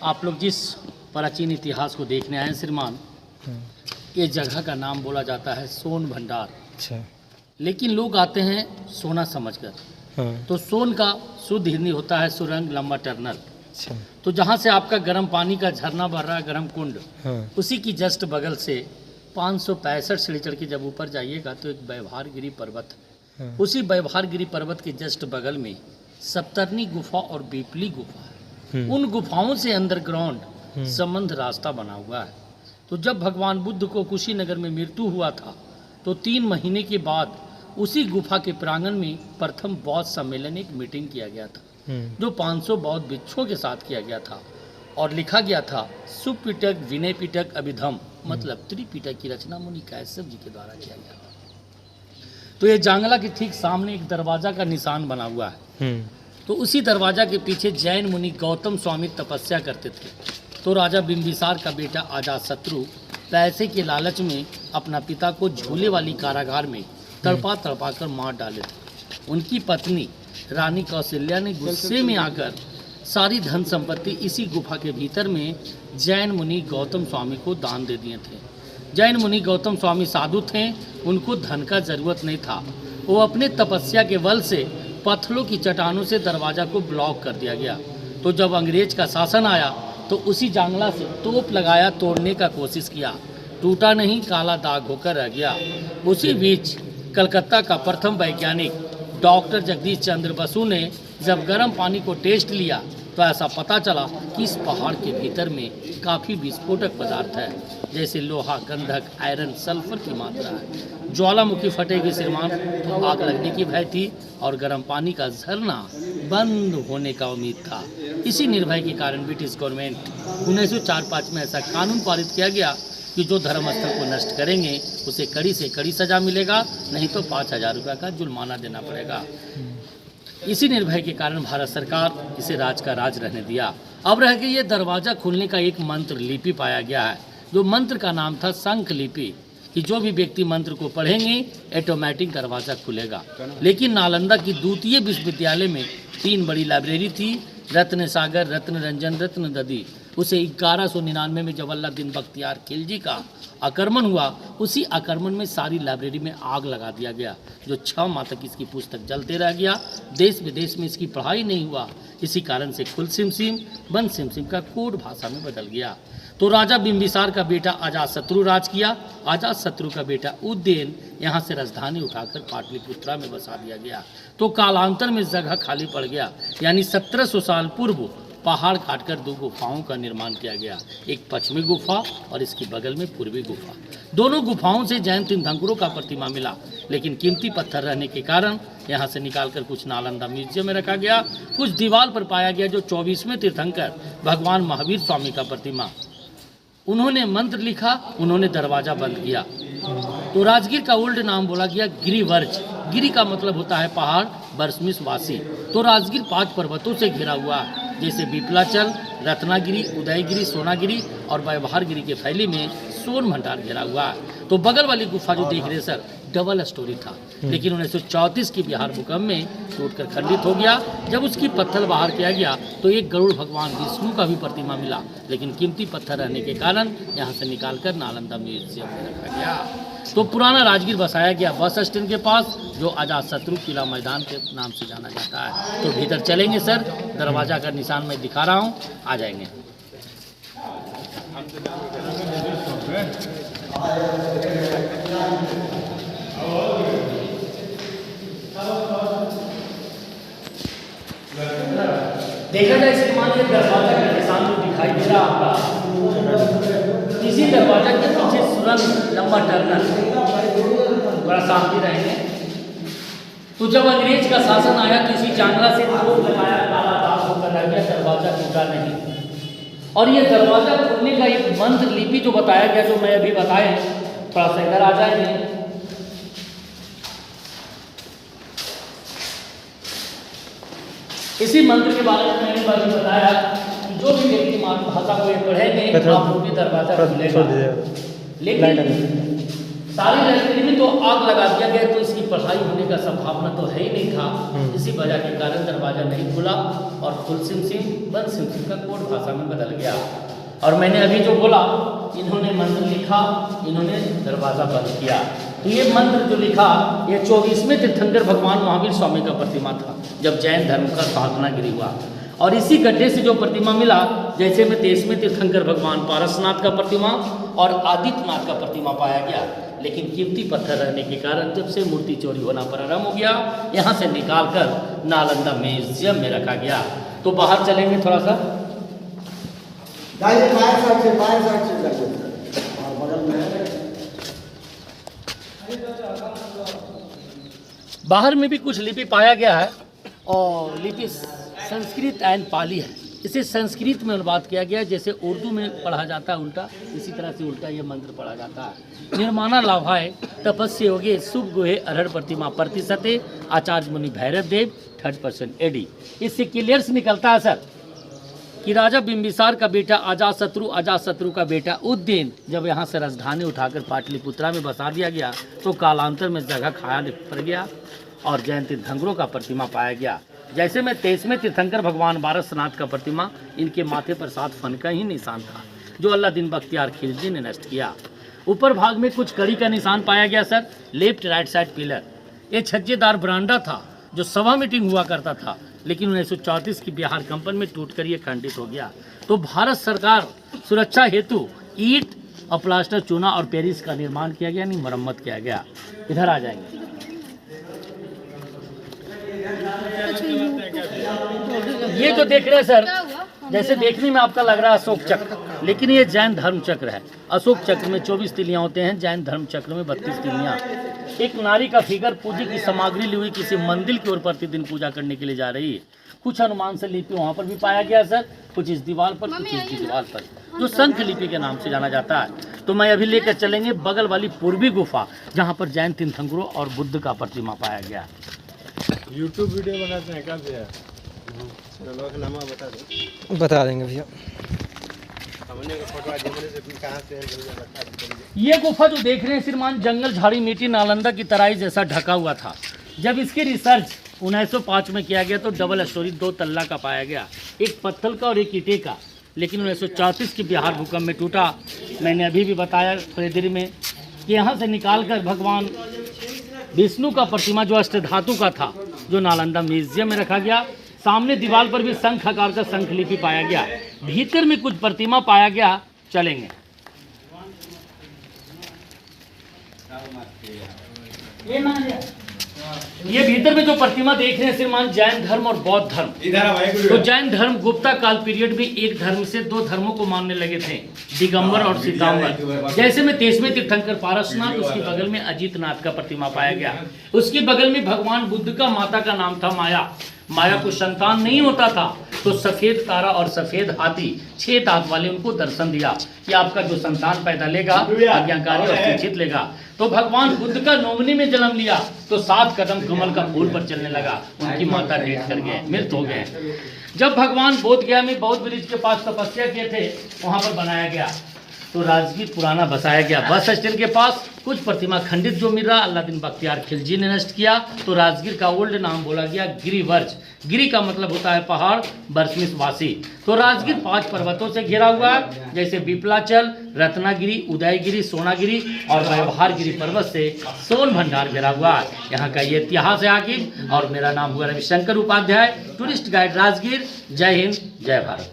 आप लोग जिस प्राचीन इतिहास को देखने आए हैं श्रीमान, ये जगह का नाम बोला जाता है सोन भंडार। अच्छा। लेकिन लोग आते हैं सोना समझकर। हाँ। तो सोन का शुद्ध हिंदी होता है सुरंग लंबा टर्नल। अच्छा। तो जहाँ से आपका गर्म पानी का झरना बह रहा है, गर्म कुंड, हाँ। उसी की जस्ट बगल से 565 सीढ़ी चढ़ के जब ऊपर जाइएगा तो एक व्यवहारगिरी पर्वत है। हाँ। उसी व्यवहारगिरी पर्वत के जस्ट बगल में सप्तरनी गुफा और बीपली गुफा है। उन गुफाओं से अंडरग्राउंड संबंध रास्ता बना हुआ है। तो जब भगवान बुद्ध को कुशीनगर में मृत्यु हुआ था तो 3 महीने के बाद उसी गुफा के प्रांगण में प्रथम बौद्ध सम्मेलन, एक मीटिंग किया गया था, जो 500 बौद्ध भिक्षुओं के साथ किया गया था और लिखा गया था सुपिटक विनय पिटक अभिधम, मतलब त्रिपिटक की रचना मुनि कैसव जी के द्वारा किया गया था। तो ये जांगला के ठीक सामने एक दरवाजा का निशान बना हुआ है। तो उसी दरवाजा के पीछे जैन मुनि गौतम स्वामी तपस्या करते थे। तो राजा बिंबिसार का बेटा अजातशत्रु पैसे के लालच में अपना पिता को झूले वाली कारागार में तड़पा तड़पा कर मार डाले थे। उनकी पत्नी रानी कौशल्या ने गुस्से में आकर सारी धन संपत्ति इसी गुफा के भीतर में जैन मुनि गौतम स्वामी को दान दे दिए थे। जैन मुनि गौतम स्वामी साधु थे, उनको धन का जरूरत नहीं था। वो अपने तपस्या के बल से पत्थरों की चट्टानों से दरवाजा को ब्लॉक कर दिया गया। तो जब अंग्रेज का शासन आया तो उसी जांगला से तोप लगाया, तोड़ने का कोशिश किया, टूटा नहीं, काला दाग होकर रह गया। उसी बीच कलकत्ता का प्रथम वैज्ञानिक डॉक्टर जगदीश चंद्र बसु ने जब गर्म पानी को टेस्ट लिया तो ऐसा पता चला कि इस पहाड़ के भीतर में काफ़ी विस्फोटक पदार्थ है, जैसे लोहा, गंधक, आयरन, सल्फर की मात्रा है। ज्वालामुखी फटेगी श्रीमान तो आग लगने की भय थी और गर्म पानी का झरना बंद होने का उम्मीद था। इसी निर्भय के कारण ब्रिटिश गवर्नमेंट 1904-5 में ऐसा कानून पारित किया गया कि जो धर्मस्थल को नष्ट करेंगे उसे कड़ी से कड़ी सजा मिलेगा, नहीं तो 5,000 रुपये का जुर्माना देना पड़ेगा। इसी निर्भय के कारण भारत सरकार इसे राज का राज रहने दिया। अब रह गई ये दरवाज़ा खुलने का एक मंत्र लिपि पाया गया है, जो मंत्र का नाम था शंख लिपि, कि जो भी व्यक्ति मंत्र को पढ़ेंगे ऑटोमेटिक दरवाज़ा खुलेगा। लेकिन नालंदा की द्वितीय विश्वविद्यालय में 3 बड़ी लाइब्रेरी थी, रत्न सागर, रत्न रंजन, रत्न ददी। उसे 1199 में जब अल्लाउद्दीन बख्तियार खिलजी का आक्रमण हुआ, उसी आक्रमण में सारी लाइब्रेरी में आग लगा दिया गया, जो 6 माह तक इसकी पुस्तक जलते रह गया। देश विदेश में इसकी पढ़ाई नहीं हुआ। इसी कारण से खुल सिमसिम बन सिमसिम का कोड भाषा में बदल गया। तो राजा बिंबिसार का बेटा अजातशत्रु राज किया। अजातशत्रु का बेटा उदयन यहाँ से राजधानी उठाकर पाटलिपुत्रा में बसा दिया गया। तो कालांतर में जगह खाली पड़ गया, यानी 1700 साल पूर्व पहाड़ काटकर 2 गुफाओं का निर्माण किया गया, एक पश्चिमी गुफा और इसकी बगल में पूर्वी गुफा। दोनों गुफाओं से जैन तीर्थंकरों का प्रतिमा मिला, लेकिन कीमती पत्थर रहने के कारण यहाँ से निकालकर कुछ नालंदा म्यूजियम में रखा गया। कुछ दीवार पर पाया गया जो 24वें तीर्थंकर भगवान महावीर स्वामी का प्रतिमा। उन्होंने मंत्र लिखा, उन्होंने दरवाजा बंद किया। तो राजगीर का ओल्ड नाम बोला गया गिरिवर्ज। गिरी का मतलब होता है पहाड़, बरसमिस वासी। तो राजगीर 5 पर्वतों से घिरा हुआ है, जैसे विपलाचल, रत्नागिरी, उदयगिरी, सोनागिरी और व्यवहारगिरी के फैली में सोन भंडार घिरा हुआ है। तो बगल वाली गुफा जो देख रहे सर, डबल स्टोरी था, लेकिन 1934 की बिहार भूकंप में टूटकर खंडित हो गया। जब उसकी पत्थर बाहर किया गया तो एक गरुड़ भगवान विष्णु का भी प्रतिमा मिला, लेकिन कीमती पत्थर रहने के कारण यहाँ से निकालकर नालंदा म्यूजियम में रखा गया। तो पुराना राजगीर बसाया गया बस स्टैंड के पास, जो अजातशत्रु किला मैदान के नाम से जाना जाता है। तो भीतर चलेंगे सर, दरवाजा का निशान मैं दिखा रहा हूँ, आ जाएंगे। देखा जाए श्रीमान, ये दरवाजा का निशान जो दिखाई दे रहा आपका, इसी दरवाजा के पीछे सुरंग लंबा टर्नल, बड़ा शांति रहेंगे। तो जब अंग्रेज का शासन आया तो इसी जांगला से तोप लगाया, काला दाग होकर रह गया, दरवाजा टूटा नहीं। और ये दरवाजा खोलने का एक मंत्र लिपि जो बताया गया, जो मैं अभी बताए, थोड़ा सा इधर आ जाएंगे। इसी मंत्र के बारे में मैंने पहले बताया कि जो भी व्यक्ति मातृभाषा को ये पढ़ेंगे आप लोग भी दरवाजा खुलेगा। लेकिन सारी लाइब्रेरी में तो आग लगा दिया गया, तो इसकी पढ़ाई होने का संभावना तो है ही नहीं था। इसी वजह के कारण दरवाज़ा नहीं खुला और फुल सिम सिम बंद सिम सिम का कोड भाषा में बदल गया। और मैंने अभी जो बोला, इन्होंने मंत्र लिखा, इन्होंने दरवाज़ा बंद किया। तो ये मंत्र जो लिखा, ये 24वें तीर्थंकर भगवान महावीर स्वामी का प्रतिमा था जब जैन धर्म का स्थापना गिरी हुआ। और इसी गड्ढे से जो प्रतिमा मिला, जैसे में 23वें तीर्थंकर भगवान पारसनाथ का प्रतिमा और आदित्यनाथ का प्रतिमा पाया गया। लेकिन कीमती पत्थर रहने के कारण जब से मूर्ति चोरी होना प्रारंभ हो गया, यहाँ से निकालकर नालंदा म्यूजियम में रखा गया। तो बाहर चलेंगे थोड़ा सा। बाहर में भी कुछ लिपि पाया गया है और लिपि संस्कृत एंड पाली है। इसे संस्कृत में अनुवाद किया गया, जैसे उर्दू में पढ़ा जाता है उल्टा, इसी तरह से उल्टा ये मंत्र पढ़ा जाता है। निर्माणा लाभाय तपस्या योगे शुभ गुहे अरहर प्रतिमा प्रतिशते आचार्य मुनि भैरव देव 3rd AD। इससे क्लियर से निकलता है सर कि राजा बिंबिसार का बेटा अजातशत्रु का बेटा उदयन जब यहाँ से राजधानी उठाकर पाटलिपुत्रा में बसा दिया गया तो कालांतर में जगह खाया पड़ गया और जैन तीर्थंकरों का प्रतिमा पाया गया। जैसे में 23वें तीर्थंकर भगवान पारसनाथ का प्रतिमा, इनके माथे पर 7 फन का ही निशान था जो अल्लादीन बख्तियार खिलजी ने नष्ट किया। ऊपर भाग में कुछ कड़ी का निशान पाया गया sir, left right side pillar. ये छज्जेदार बरांडा था जो सभा मीटिंग हुआ करता था, लेकिन 1934 की बिहार कंपन में टूटकर ये खंडित हो गया। तो भारत सरकार सुरक्षा हेतु ईंट और प्लास्टर चूना और पेरिस का निर्माण किया गया, नहीं मरम्मत किया गया। इधर आ जाएंगे। ये जो देख रहे हैं सर, जैसे देखने में आपका लग रहा है अशोक चक्र, लेकिन ये जैन धर्म चक्र है। अशोक चक्र में 24 तिलियां होते हैं, जैन धर्म चक्र में 32 तिलियां। एक नारी का फिगर पूजा की सामग्री ली हुई किसी मंदिर की ओर प्रतिदिन पूजा करने के लिए जा रही है। कुछ अनुमान से लिपि वहाँ पर भी पाया गया सर, कुछ इस दीवार पर, कुछ इस दीवार पर, जो शंख लिपि के नाम से जाना जाता है। तो मैं अभी लेकर चलेंगे बगल वाली पूर्वी गुफा, जहाँ पर जैन तीर्थंकरों और बुद्ध का प्रतिमा पाया गया। यूट्यूब वीडियो बनाते हैं, कब है? बता देंगे भैया। ये गुफा जो देख रहे हैं श्रीमान, जंगल झाड़ी मिट्टी नालंदा की तराई जैसा ढका हुआ था। जब इसकी रिसर्च 1905 में किया गया तो डबल स्टोरी 2 तल्ला का पाया गया, एक पत्थर का और एक ईंटे का। लेकिन 1934 की बिहार भूकंप में टूटा। मैंने अभी भी बताया थोड़ी देर में कि यहाँ से निकालकर भगवान विष्णु का प्रतिमा जो अष्टधातु का था, जो नालंदा म्यूजियम में रखा गया। सामने दीवार पर भी शंख आकार का शंख लिपि पाया गया। भीतर में कुछ प्रतिमा पाया गया, चलेंगे। ये भीतर में जो प्रतिमा देख रहे हैं श्रीमान, जैन धर्म और बौद्ध धर्म। तो जैन धर्म गुप्ता काल पीरियड में एक धर्म से 2 धर्मों को मानने लगे थे, दिगंबर और सीतांबर। जैसे में 23वें तीर्थंकर पारसनाथ, उसके बगल में अजितनाथ का प्रतिमा पाया गया। उसके बगल में भगवान बुद्ध का माता का नाम था माया। माया को संतान नहीं होता था, तो सफेद तारा और सफेद हाथी 6 दांत वाले उनको दर्शन दिया कि आपका जो संतान पैदा लेगा आज्ञाकारी और शिक्षित लेगा। तो भगवान बुद्ध का नोमनी में जन्म लिया तो 7 कदम कमल का फूल पर चलने लगा। उनकी माता डेथ कर गए, मृत हो गए। जब भगवान बोध गया में बौद्ध ब्रिज के पास तपस्या किए थे, वहाँ पर बनाया गया तो राजगीर पुराना बसाया गया। बस स्टैंड के पास कुछ प्रतिमा खंडित जो मिल रहा, अल्लादीन बख्तियार खिलजी ने नष्ट किया। तो राजगीर का ओल्ड नाम बोला गया गिरिवर्ज। गिरी का मतलब होता है पहाड़, वर्षमिस वासी। तो राजगीर 5 पर्वतों से घिरा हुआ है, जैसे विपलाचल, रत्नागिरी, उदयगिरी, सोनागिरी और व्यवहारगिरी पर्वत से सोन भंडार घिरा हुआ है। यहाँ का ये इतिहास है आखिर। और मेरा नाम हुआ रविशंकर उपाध्याय, टूरिस्ट गाइड राजगीर। जय हिंद, जय भारत।